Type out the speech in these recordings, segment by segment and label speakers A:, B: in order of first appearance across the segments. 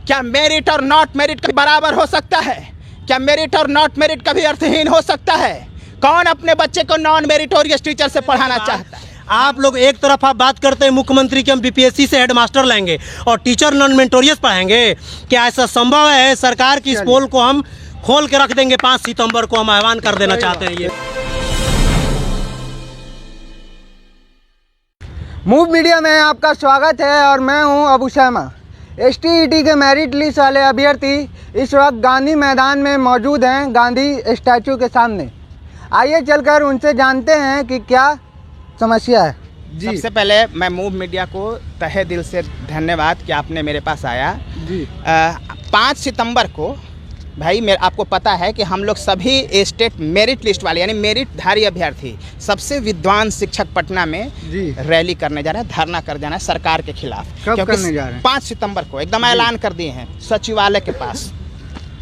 A: क्या मेरिट और not merit कभी बराबर हो सकता है? क्या मेरिट और नॉट मेरिट कभी अर्थहीन हो सकता है? कौन अपने बच्चे को नॉन मेरिटोरियस टीचर से पढ़ाना चाहता है?
B: आप लोग एक तरफ आप बात करते हैं मुख्यमंत्री की हम बीपीएससी से हेडमास्टर लाएंगे और टीचर नॉन मेरिटोरियस पढ़ाएंगे। क्या ऐसा संभव है? सरकार की इस पोल को हम खोल के रख देंगे। 5 सितंबर को हम आह्वान कर देना चाहते हैं। ये
C: मूव मीडिया में आपका स्वागत है और मैं हूं अबू शर्मा। एसटीईटी के मेरिट लिस्ट वाले अभ्यर्थी इस वक्त गांधी मैदान में मौजूद हैं, गांधी स्टैचू के सामने। आइए चलकर उनसे जानते हैं कि क्या समस्या है।
A: जी, सबसे पहले मैं मूव मीडिया को तहे दिल से धन्यवाद कि आपने मेरे पास आया।
C: जी
A: 5 सितंबर को भाई आपको पता है कि हम लोग सभी स्टेट मेरिट लिस्ट वाले यानी मेरिटधारी अभ्यर्थी सबसे विद्वान शिक्षक पटना में रैली करने जा रहे हैं, धरना कर जाना है सरकार के खिलाफ।
C: कब करने जा रहे हैं?
A: 5 सितंबर को एकदम ऐलान कर दिए हैं सचिवालय के पास।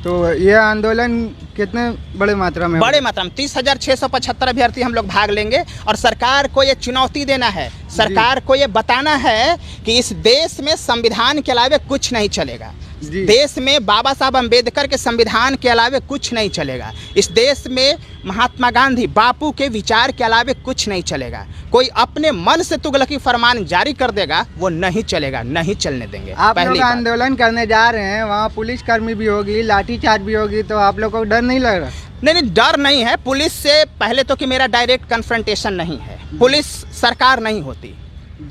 C: तो ये आंदोलन कितने बड़े मात्रा में?
A: बड़े मात्रा में 30,675 अभ्यर्थी हम लोग भाग लेंगे और सरकार को ये चुनौती देना है, सरकार को ये बताना है कि इस देश में संविधान के अलावे कुछ नहीं चलेगा। देश में बाबा साहब अम्बेडकर के संविधान के अलावे कुछ नहीं चलेगा। इस देश में महात्मा गांधी बापू के विचार के अलावे कुछ नहीं चलेगा। कोई अपने मन से तुगलकी फरमान जारी कर देगा, वो नहीं चलेगा, नहीं चलने देंगे।
C: आप लोग आंदोलन करने जा रहे हैं, वहाँ पुलिसकर्मी भी होगी, लाठीचार्ज भी होगी, तो आप लोग को डर नहीं लग रहा?
A: नहीं, डर नहीं है पुलिस से। पहले तो कि मेरा डायरेक्ट कन्फ्रंटेशन नहीं है, पुलिस सरकार नहीं होती,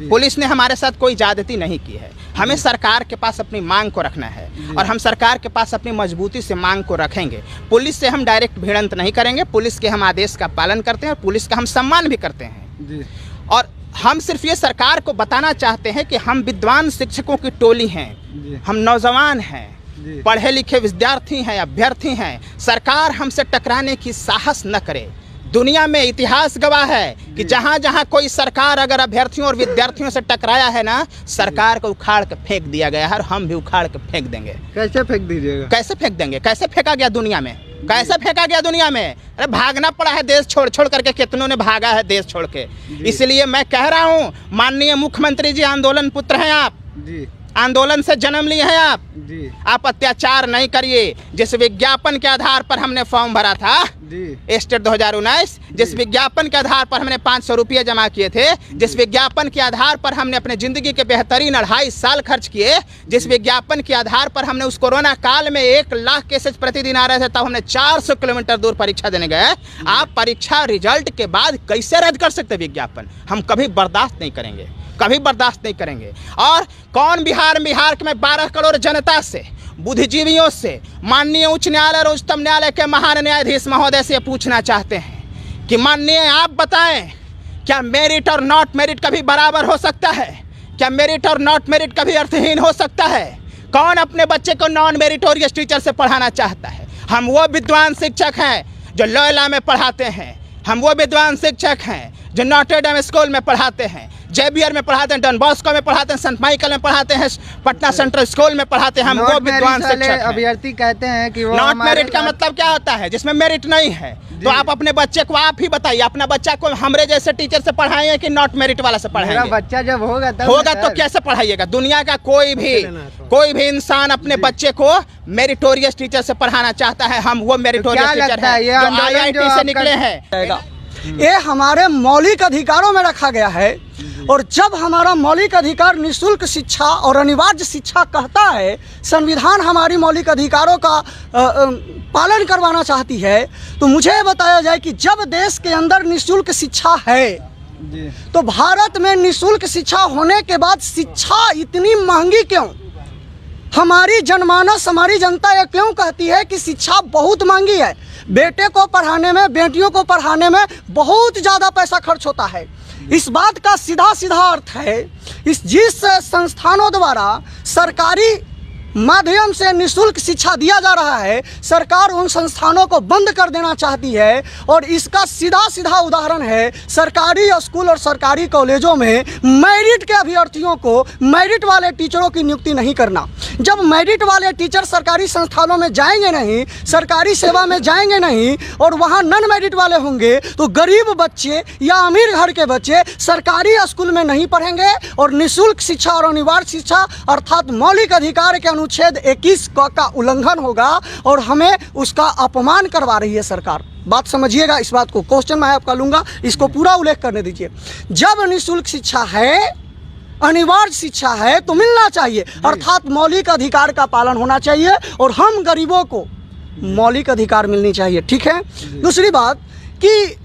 A: पुलिस ने हमारे साथ कोई ज्यादती नहीं की है। हमें सरकार के पास अपनी मांग को रखना है और हम सरकार के पास अपनी मजबूती से मांग को रखेंगे। पुलिस से हम डायरेक्ट भिड़ंत नहीं करेंगे, पुलिस के हम आदेश का पालन करते हैं और पुलिस का हम सम्मान भी करते हैं। और हम सिर्फ ये सरकार को बताना चाहते हैं कि हम विद्वान शिक्षकों की टोली हैं, हम नौजवान हैं, पढ़े लिखे विद्यार्थी हैं, अभ्यर्थी हैं। सरकार हमसे टकराने की साहस न करे। दुनिया में इतिहास गवाह है कि जहाँ जहाँ कोई सरकार अगर अभ्यर्थियों और विद्यार्थियों से टकराया है ना, सरकार को उखाड़ के फेंक दिया गया है और हम भी उखाड़ के फेंक देंगे।
C: कैसे फेंक दीजिएगा?
A: कैसे फेंक देंगे? कैसे फेंका गया दुनिया में? कैसे फेंका गया दुनिया में? अरे भागना पड़ा है देश छोड़ छोड़ करके, कितनों ने भागा है देश छोड़ के। इसलिए मैं कह रहा हूँ माननीय मुख्यमंत्री जी, आंदोलन पुत्र हैं आप जी, आंदोलन से जन्म लिए हैं आप जी। आप अत्याचार नहीं करिए। जिस विज्ञापन के आधार पर हमने फॉर्म भरा था स्टेट 2019, जिस विज्ञापन के आधार पर हमने 500 रुपये जमा किए थे, जिस विज्ञापन के आधार पर हमने अपने जिंदगी के बेहतरीन 2.5 साल खर्च किए, जिस विज्ञापन के आधार पर हमने उस कोरोना काल में 1 लाख केसेज प्रतिदिन आ रहे थे, तब हमने 400 किलोमीटर दूर परीक्षा देने गए। आप परीक्षा रिजल्ट के बाद कैसे रद्द कर सकते विज्ञापन? हम कभी बर्दाश्त नहीं करेंगे, कभी बर्दाश्त नहीं करेंगे। और कौन बिहार में 12 करोड़ जनता से, बुद्धिजीवियों से, माननीय उच्च न्यायालय और उच्चतम न्यायालय के महान न्यायाधीश महोदय से पूछना चाहते हैं कि माननीय आप बताएं, क्या मेरिट और नॉट मेरिट कभी बराबर हो सकता है? क्या मेरिट और नॉट मेरिट कभी अर्थहीन हो सकता है? कौन अपने बच्चे को नॉन मेरिटोरियस टीचर से पढ़ाना चाहता है? हम वो विद्वान शिक्षक हैं जो लोयला में पढ़ाते हैं, हम वो विद्वान शिक्षक हैं जो नॉटर डेम स्कूल में पढ़ाते हैं, जेबीआर में पढ़ाते हैं, डॉन बॉस्को में पढ़ाते हैं, सेंट माइकल में पढ़ाते हैं, पटना सेंट्रल स्कूल में पढ़ाते हैं। हम वो विद्वान शिक्षक हैं।
C: अभ्यर्थी कहते हैं कि वो
A: नॉट मेरिट का मतलब क्या होता है? जिसमें मेरिट नहीं है। तो आप अपने बच्चे को आप ही बताइए, अपना बच्चा को हमरे जैसे टीचर से पढ़ाएंगे कि नॉट मेरिट वाला से पढ़ाएंगे?
C: बच्चा जब होगा
A: तो कैसे पढ़ाइएगा? दुनिया का कोई भी इंसान अपने बच्चे को मेरिटोरियस टीचर से पढ़ाना चाहता है। हम वो मेरिटोरियस टीचर हैं जो IIT से निकले हैं।
D: ये हमारे मौलिक अधिकारों में रखा गया है और जब हमारा मौलिक अधिकार निःशुल्क शिक्षा और अनिवार्य शिक्षा कहता है, संविधान हमारी मौलिक अधिकारों का पालन करवाना चाहती है, तो मुझे ये बताया जाए कि जब देश के अंदर निःशुल्क शिक्षा है तो भारत में निःशुल्क शिक्षा होने के बाद शिक्षा इतनी महंगी क्यों? हमारी जनमानस, हमारी जनता ये क्यों कहती है कि शिक्षा बहुत महंगी है? बेटे को पढ़ाने में, बेटियों को पढ़ाने में बहुत ज़्यादा पैसा खर्च होता है। इस बात का सीधा सीधा अर्थ है जिस संस्थानों द्वारा सरकारी माध्यम से निःशुल्क शिक्षा दिया जा रहा है, सरकार उन संस्थानों को बंद कर देना चाहती है। और इसका सीधा सीधा उदाहरण है सरकारी स्कूल और सरकारी कॉलेजों में मेरिट के अभ्यर्थियों को, मेरिट वाले टीचरों की नियुक्ति नहीं करना। जब मेरिट वाले टीचर सरकारी संस्थानों में जाएंगे नहीं, सरकारी सेवा में जाएंगे नहीं और वहाँ नॉन मेरिट वाले होंगे, तो गरीब बच्चे या अमीर घर के बच्चे सरकारी स्कूल में नहीं पढ़ेंगे और निःशुल्क शिक्षा और अनिवार्य शिक्षा अर्थात मौलिक अधिकार के अनुच्छेद 21 का उल्लंघन होगा और हमें उसका अपमान करवा रही है सरकार। बात समझिएगा, इस बात को क्वेश्चन मैं आपका लूँगा, इसको पूरा उल्लेख करने दीजिए। जब निःशुल्क शिक्षा है, अनिवार्य शिक्षा है तो मिलना चाहिए, अर्थात मौलिक अधिकार का पालन होना चाहिए और हम गरीबों को मौलिक अधिकार मिलनी चाहिए। ठीक है। दूसरी बात कि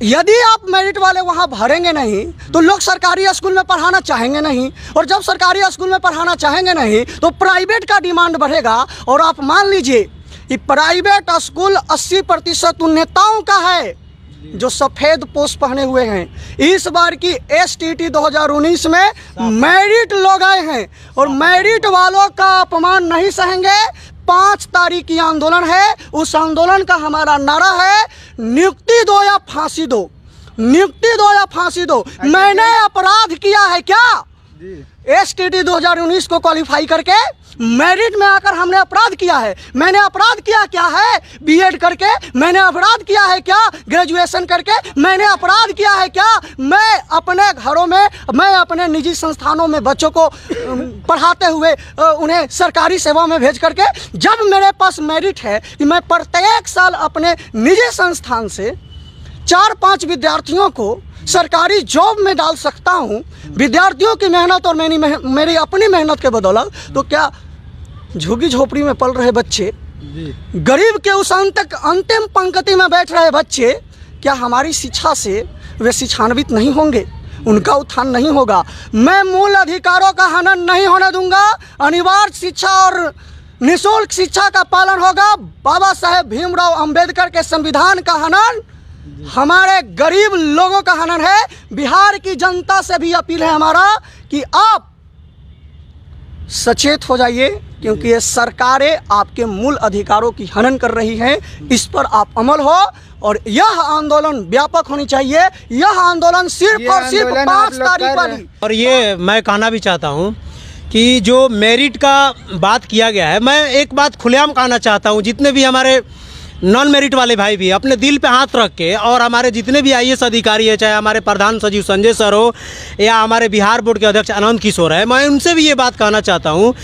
D: यदि आप मेरिट वाले वहाँ भरेंगे नहीं तो लोग सरकारी स्कूल में पढ़ाना चाहेंगे नहीं, और जब सरकारी स्कूल में पढ़ाना चाहेंगे नहीं तो प्राइवेट का डिमांड बढ़ेगा। और आप मान लीजिए कि प्राइवेट स्कूल 80% उन नेताओं का है जो सफ़ेद पोस्ट पहने हुए हैं। इस बार की STT 2019 में मेरिट लोग आए हैं और मेरिट वालों का अपमान नहीं सहेंगे। 5 तारीख की आंदोलन है, उस आंदोलन का हमारा नारा है नियुक्ति दो या फांसी दो, नियुक्ति दो या फांसी दो। मैंने अपराध किया है क्या? STT 2019 को क्वालिफाई करके मेरिट में आकर हमने अपराध किया है? मैंने अपराध किया क्या है? B.Ed करके मैंने अपराध किया है क्या? ग्रेजुएशन करके मैंने अपराध किया है क्या? मैं अपने घरों में, मैं अपने निजी संस्थानों में बच्चों को पढ़ाते हुए उन्हें सरकारी सेवा में भेज करके, जब मेरे पास मेरिट है कि मैं प्रत्येक साल अपने निजी संस्थान से 4-5 विद्यार्थियों को सरकारी जॉब में डाल सकता हूं, विद्यार्थियों की मेहनत और मेरी अपनी मेहनत के बदौलत, तो क्या झुग्गी झोपड़ी में पल रहे बच्चे, गरीब के उस अंतिम पंक्ति में बैठ रहे बच्चे, क्या हमारी शिक्षा से वे शिक्षान्वित नहीं होंगे? उनका उत्थान नहीं होगा। मैं मूल अधिकारों का हनन नहीं होने दूंगा। अनिवार्य शिक्षा और निःशुल्क शिक्षा का पालन होगा। बाबा साहेब भीमराव अंबेडकर के संविधान का हनन हमारे गरीब लोगों का हनन है। बिहार की जनता से भी अपील है हमारा कि आप सचेत हो जाइए, क्योंकि ये सरकारें आपके मूल अधिकारों की हनन कर रही हैं। इस पर आप अमल हो और यह आंदोलन व्यापक होनी चाहिए। यह आंदोलन सिर्फ और सिर्फ 5 तारीख वाली।
B: और ये मैं कहना भी चाहता हूँ कि जो मेरिट का बात किया गया है, मैं एक बात खुलेआम कहना चाहता हूँ, जितने भी हमारे नॉन मेरिट वाले भाई भी अपने दिल पे हाथ रख के, और हमारे जितने भी IAS अधिकारी है, चाहे हमारे प्रधान सचिव संजय सर हो या हमारे बिहार बोर्ड के अध्यक्ष आनंद किशोर है, मैं उनसे भी ये बात कहना चाहता हूँ,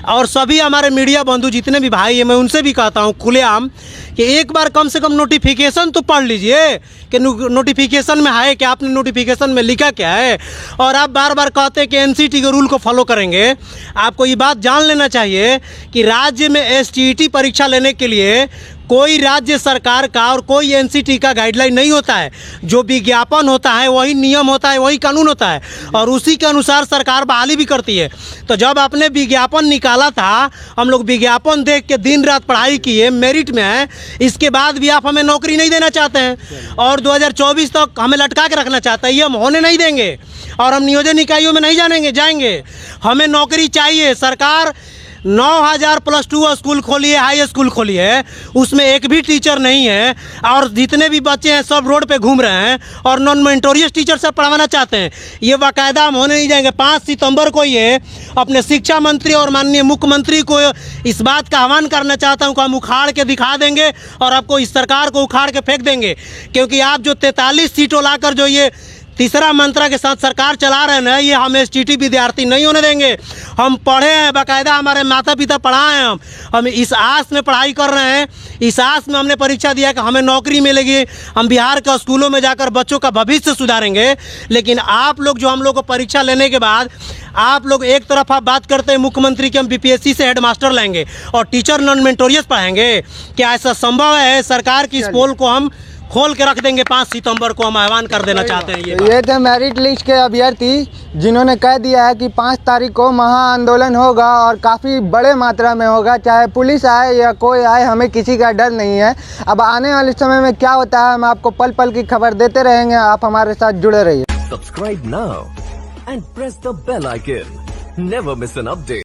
B: और सभी हमारे मीडिया बंधु जितने भी भाई हैं, मैं उनसे भी कहता हूँ खुलेआम कि एक बार कम से कम नोटिफिकेशन तो पढ़ लीजिए कि नोटिफिकेशन में है क्या, आपने नोटिफिकेशन में लिखा क्या है। और आप बार बार कहते हैं कि NCT के रूल को फॉलो करेंगे। आपको ये बात जान लेना चाहिए कि राज्य में STT परीक्षा लेने के लिए कोई राज्य सरकार का और कोई NCT का गाइडलाइन नहीं होता है। जो विज्ञापन होता है वही नियम होता है, वही कानून होता है, और उसी के अनुसार सरकार बहाली भी करती है। तो जब आपने विज्ञापन निकाला था, हम लोग विज्ञापन देख के दिन रात पढ़ाई किए, मेरिट में है, इसके बाद भी आप हमें नौकरी नहीं देना चाहते हैं और 2024 तक हमें लटका के रखना चाहते हैं। ये हम होने नहीं देंगे और हम नियोजन इकाइयों में नहीं जाएंगे। हमें नौकरी चाहिए। सरकार 9000 +2 स्कूल खोली है, हाई स्कूल खोली है, उसमें एक भी टीचर नहीं है, और जितने भी बच्चे हैं सब रोड पे घूम रहे हैं और नॉन मेंटोरियस टीचर से पढ़ाना चाहते हैं। ये बाकायदा हम होने नहीं जाएंगे। 5 सितंबर को ये अपने शिक्षा मंत्री और माननीय मुख्यमंत्री को इस बात का आह्वान करना चाहता हूँ कि हम उखाड़ के दिखा देंगे और आपको इस सरकार को उखाड़ के फेंक देंगे, क्योंकि आप जो 43 सीटों लाकर जो ये तीसरा मंत्रा के साथ सरकार चला रहे हैं ना, ये हम STT विद्यार्थी नहीं होने देंगे। हम पढ़े हैं, बाकायदा हमारे माता पिता पढ़ाए हैं, हम इस आस में पढ़ाई कर रहे हैं, इस आस में हमने परीक्षा दिया कि हमें नौकरी मिलेगी, हम बिहार के स्कूलों में जाकर बच्चों का भविष्य सुधारेंगे। लेकिन आप लोग जो हम लोग को परीक्षा लेने के बाद आप लोग एक तरफ आप बात करते हैं मुख्यमंत्री कि हम BPSC से हेडमास्टर लेंगे और टीचर नॉन मेंटोरियस पढ़ाएंगे। क्या ऐसा संभव है? सरकार की इस पोल को हम खोल के रख देंगे। 5 सितंबर को हम आह्वान कर देना चाहते हैं।
C: ये थे मेरिट लिस्ट के अभ्यर्थी जिन्होंने कह दिया है कि 5 तारीख को महा आंदोलन होगा और काफ़ी बड़े मात्रा में होगा, चाहे पुलिस आए या कोई आए, हमें किसी का डर नहीं है। अब आने वाले समय में क्या होता है हम आपको पल पल की खबर देते रहेंगे। आप हमारे साथ जुड़े रहिए।
E: Subscribe now and press the bell icon. Never miss an update.